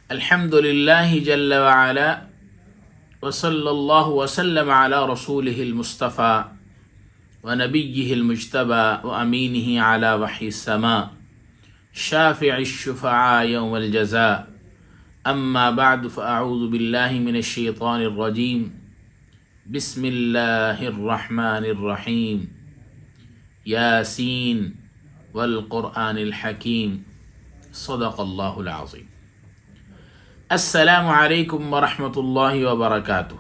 الحمد للہ جل وعلا وصلی اللہ وسلم علی رسولہ المصطفیٰ ونبیہ المجتبى وامینہ علی وحی السماء شافع الشفعاء یوم الجزاء اما بعد فاعوذ باللہ من الشیطان الرجیم بسم اللہ الرحمن الرحیم یاسین والقرآن الحکیم صدق اللہ العظیم۔ السلام علیکم ورحمۃ اللہ وبرکاتہ۔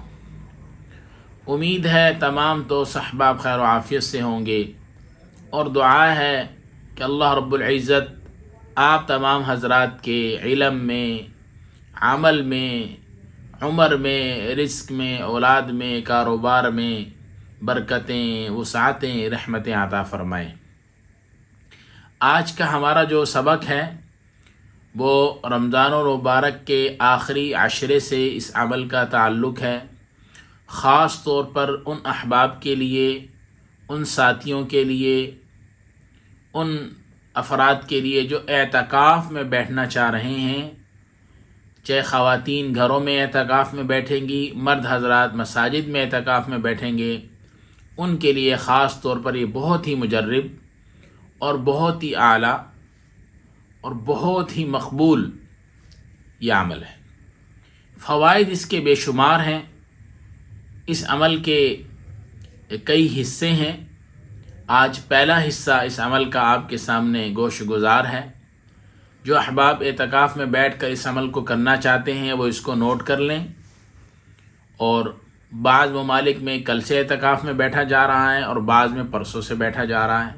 امید ہے تمام تو صحباب خیر و عافیت سے ہوں گے، اور دعا ہے کہ اللہ رب العزت آپ تمام حضرات کے علم میں، عمل میں، عمر میں، رزق میں، اولاد میں، کاروبار میں برکتیں، وسعتیں، رحمتیں عطا فرمائیں۔ آج کا ہمارا جو سبق ہے وہ رمضان المبارک کے آخری عشرے سے اس عمل کا تعلق ہے، خاص طور پر ان احباب کے لیے، ان ساتھیوں کے لیے، ان افراد کے لیے جو اعتکاف میں بیٹھنا چاہ رہے ہیں، چاہے خواتین گھروں میں اعتکاف میں بیٹھیں گی، مرد حضرات مساجد میں اعتکاف میں بیٹھیں گے، ان کے لیے خاص طور پر یہ بہت ہی مجرب اور بہت ہی اعلیٰ اور بہت ہی مقبول یہ عمل ہے۔ فوائد اس کے بے شمار ہیں۔ اس عمل کے کئی حصے ہیں۔ آج پہلا حصہ اس عمل کا آپ کے سامنے گوش گزار ہے۔ جو احباب اعتکاف میں بیٹھ کر اس عمل کو کرنا چاہتے ہیں وہ اس کو نوٹ کر لیں، اور بعض ممالک میں کل سے اعتکاف میں بیٹھا جا رہا ہے اور بعض میں پرسوں سے بیٹھا جا رہا ہے۔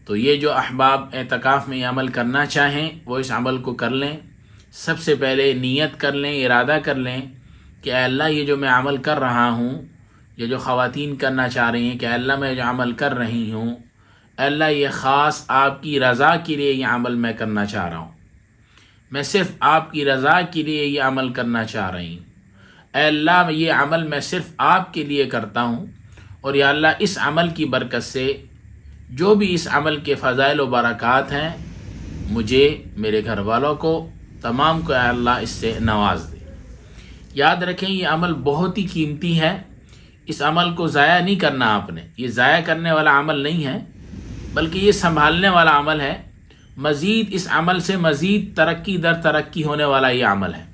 تو یہ جو احباب اعتکاف میں یہ عمل کرنا چاہیں وہ اس عمل کو کر لیں۔ سب سے پہلے نیت کر لیں، ارادہ کر لیں کہ اے اللہ یہ جو میں عمل کر رہا ہوں، یہ جو خواتین کرنا چاہ رہی ہیں کہ اے اللہ میں جو عمل کر رہی ہوں، اے اللہ یہ خاص آپ کی رضا کے لیے یہ عمل میں کرنا چاہ رہا ہوں، میں صرف آپ کی رضا کے لیے یہ عمل کرنا چاہ رہی ہوں، اے اللہ یہ عمل میں صرف آپ کے لیے کرتا ہوں، اور یا اللہ اس عمل کی برکت سے جو بھی اس عمل کے فضائل و برکات ہیں مجھے، میرے گھر والوں کو، تمام کو اے اللہ اس سے نواز دے۔ یاد رکھیں یہ عمل بہت ہی قیمتی ہے، اس عمل کو ضائع نہیں کرنا آپ نے۔ یہ ضائع کرنے والا عمل نہیں ہے، بلکہ یہ سنبھالنے والا عمل ہے۔ مزید اس عمل سے مزید ترقی در ترقی ہونے والا یہ عمل ہے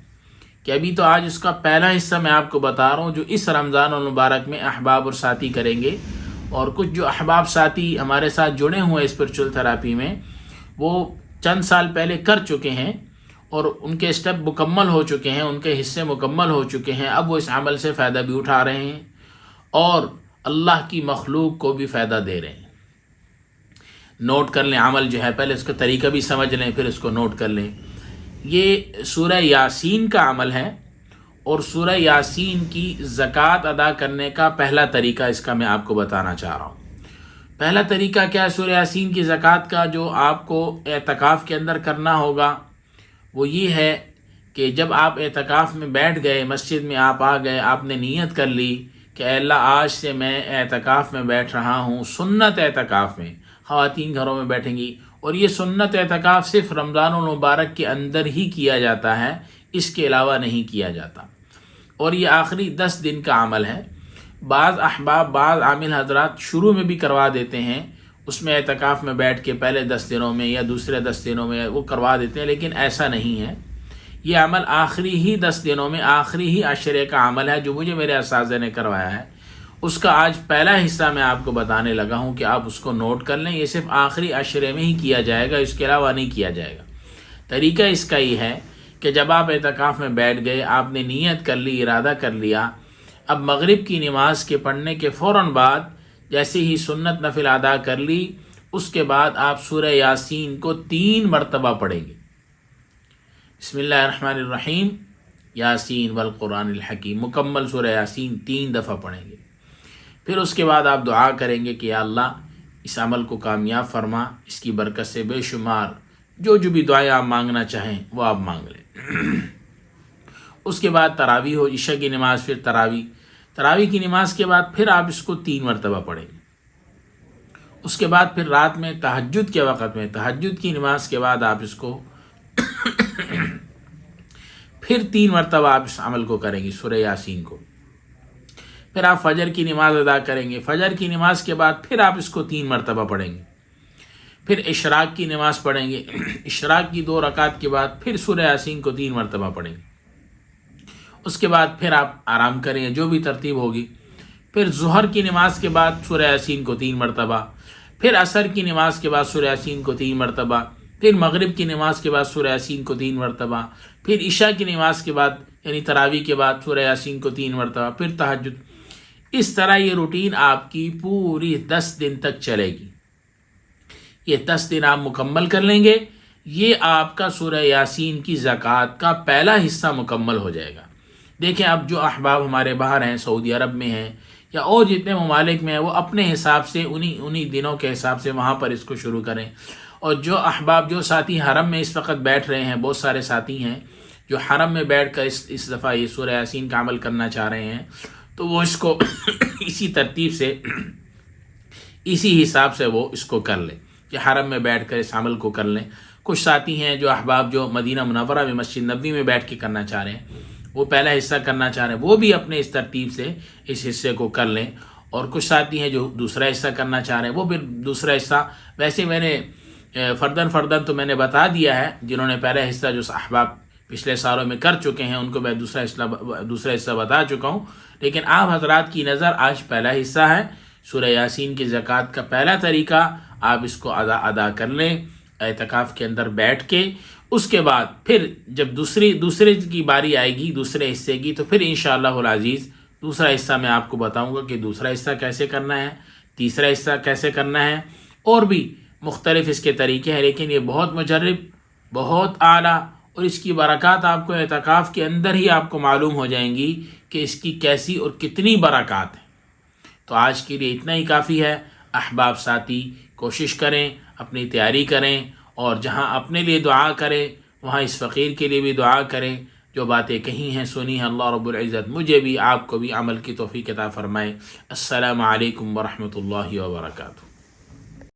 کہ ابھی تو آج اس کا پہلا حصہ میں آپ کو بتا رہا ہوں جو اس رمضان المبارک میں احباب اور ساتھی کریں گے، اور کچھ جو احباب ساتھی ہمارے ساتھ جڑے ہوئے اسپرچول تھراپی میں وہ چند سال پہلے کر چکے ہیں اور ان کے اسٹیپ مکمل ہو چکے ہیں، ان کے حصے مکمل ہو چکے ہیں، اب وہ اس عمل سے فائدہ بھی اٹھا رہے ہیں اور اللہ کی مخلوق کو بھی فائدہ دے رہے ہیں۔ نوٹ کر لیں عمل جو ہے، پہلے اس کا طریقہ بھی سمجھ لیں پھر اس کو نوٹ کر لیں۔ یہ سورہ یاسین کا عمل ہے، اور سورہ یاسین کی زکوٰۃ ادا کرنے کا پہلا طریقہ اس کا میں آپ کو بتانا چاہ رہا ہوں۔ پہلا طریقہ کیا ہے سورہ یاسین کی زکوٰۃ کا جو آپ کو اعتکاف کے اندر کرنا ہوگا؟ وہ یہ ہے کہ جب آپ اعتکاف میں بیٹھ گئے، مسجد میں آپ آ گئے، آپ نے نیت کر لی کہ اے اللہ آج سے میں اعتکاف میں بیٹھ رہا ہوں، سنت اعتکاف میں، خواتین گھروں میں بیٹھیں گی، اور یہ سنت اعتکاف صرف رمضان المبارک کے اندر ہی کیا جاتا ہے، اس کے علاوہ نہیں کیا جاتا، اور یہ آخری 10 دن کا عمل ہے۔ بعض احباب، بعض عامل حضرات شروع میں بھی کروا دیتے ہیں، اس میں اعتکاف میں بیٹھ کے پہلے 10 دنوں میں یا دوسرے 10 دنوں میں وہ کروا دیتے ہیں، لیکن ایسا نہیں ہے۔ یہ عمل آخری ہی 10 دنوں میں، آخری ہی عشرے کا عمل ہے جو مجھے میرے اساتذہ نے کروایا ہے۔ اس کا آج پہلا حصہ میں آپ کو بتانے لگا ہوں کہ آپ اس کو نوٹ کر لیں۔ یہ صرف آخری عشرے میں ہی کیا جائے گا، اس کے علاوہ نہیں کیا جائے گا۔ طریقہ اس کا یہ ہے کہ جب آپ اعتکاف میں بیٹھ گئے، آپ نے نیت کر لی، ارادہ کر لیا، اب مغرب کی نماز کے پڑھنے کے فوراً بعد جیسے ہی سنت نفل ادا کر لی، اس کے بعد آپ سورہ یاسین کو 3 مرتبہ پڑھیں گے۔ بسم اللہ الرحمن الرحیم، یاسین والقرآن الحکیم، مکمل سورہ یاسین 3 دفعہ پڑھیں گے۔ پھر اس کے بعد آپ دعا کریں گے کہ یا اللہ اس عمل کو کامیاب فرما، اس کی برکت سے بے شمار جو بھی دعائیں آپ مانگنا چاہیں وہ آپ مانگ لیں۔ اس کے بعد تراویح ہو، عشاء کی نماز، پھر تراویح کی نماز کے بعد پھر آپ اس کو 3 مرتبہ پڑھیں گے۔ اس کے بعد پھر رات میں تہجد کے وقت میں، تہجد کی نماز کے بعد آپ اس کو پھر 3 مرتبہ آپ اس عمل کو کریں گے سورہ یاسین کو. پھر آپ فجر کی نماز ادا کریں گے. فجر کی نماز کے بعد پھر آپ اس کو 3 مرتبہ پڑھیں گے. پھر اشراق کی نماز پڑھیں گے. اشراق کی 2 رکعت کے بعد پھر سورہ یاسین کو 3 مرتبہ پڑھیں گے. اس کے بعد پھر آپ آرام کریں جو بھی ترتیب ہوگی. پھر ظہر کی نماز کے بعد سورہ یاسین کو 3 مرتبہ. پھر عصر کی نماز کے بعد سورہ یاسین کو 3 مرتبہ. پھر مغرب کی نماز کے بعد سورہ یاسین کو 3 مرتبہ. پھر عشاء کی نماز کے بعد یعنی تراویح کے بعد سورہ یاسین کو 3 مرتبہ. پھر تہجد. اس طرح یہ روٹین آپ کی پوری 10 دن تک چلے گی. یہ 10 دن آپ مکمل کر لیں گے. یہ آپ کا سورہ یاسین کی زکوٰۃ کا پہلا حصہ مکمل ہو جائے گا. دیکھیں اب جو احباب ہمارے باہر ہیں، سعودی عرب میں ہیں یا اور جتنے ممالک میں ہیں، وہ اپنے حساب سے انہی دنوں کے حساب سے وہاں پر اس کو شروع کریں. اور جو احباب جو ساتھی حرم میں اس وقت بیٹھ رہے ہیں، بہت سارے ساتھی ہیں جو حرم میں بیٹھ کر اس دفعہ یہ سورہ یاسین کا عمل کرنا چاہ رہے ہیں، تو وہ اس کو اسی ترتیب سے اسی حساب سے وہ اس کو کر لیں کہ حرم میں بیٹھ کر اس عمل کو کر لیں. کچھ ساتھی ہیں جو احباب جو مدینہ منورہ میں مسجد نبوی میں بیٹھ کے کرنا چاہ رہے ہیں، وہ پہلا حصہ کرنا چاہ رہے ہیں، وہ بھی اپنے اس ترتیب سے اس حصے کو کر لیں. اور کچھ ساتھی ہیں جو دوسرا حصہ کرنا چاہ رہے ہیں، وہ بھی دوسرا حصہ. ویسے میں نے فردن تو میں نے بتا دیا ہے. جنہوں نے پہلا حصہ جو احباب پچھلے سالوں میں کر چکے ہیں ان کو میں دوسرا حصہ بتا چکا ہوں. لیکن آپ حضرات کی نظر آج پہلا حصہ ہے سورہ یاسین کی زکوٰۃ کا پہلا طریقہ. آپ اس کو ادا کر لیں اعتکاف کے اندر بیٹھ کے. اس کے بعد پھر جب دوسرے کی باری آئے گی دوسرے حصے کی، تو پھر انشاءاللہ العزیز دوسرا حصہ میں آپ کو بتاؤں گا کہ دوسرا حصہ کیسے کرنا ہے، تیسرا حصہ کیسے کرنا ہے، اور بھی مختلف اس کے طریقے ہیں. لیکن یہ بہت مجرب، بہت اعلیٰ، اور اس کی برکات آپ کو اعتکاف کے اندر ہی آپ کو معلوم ہو جائیں گی کہ اس کی کیسی اور کتنی برکات ہیں. تو آج کے لیے اتنا ہی کافی ہے. احباب ساتھی کوشش کریں، اپنی تیاری کریں، اور جہاں اپنے لیے دعا کریں وہاں اس فقیر کے لیے بھی دعا کریں. جو باتیں کہی ہیں سنی ہیں، اللہ رب العزت مجھے بھی آپ کو بھی عمل کی توفیق عطا فرمائے. السلام علیکم ورحمۃ اللہ وبرکاتہ.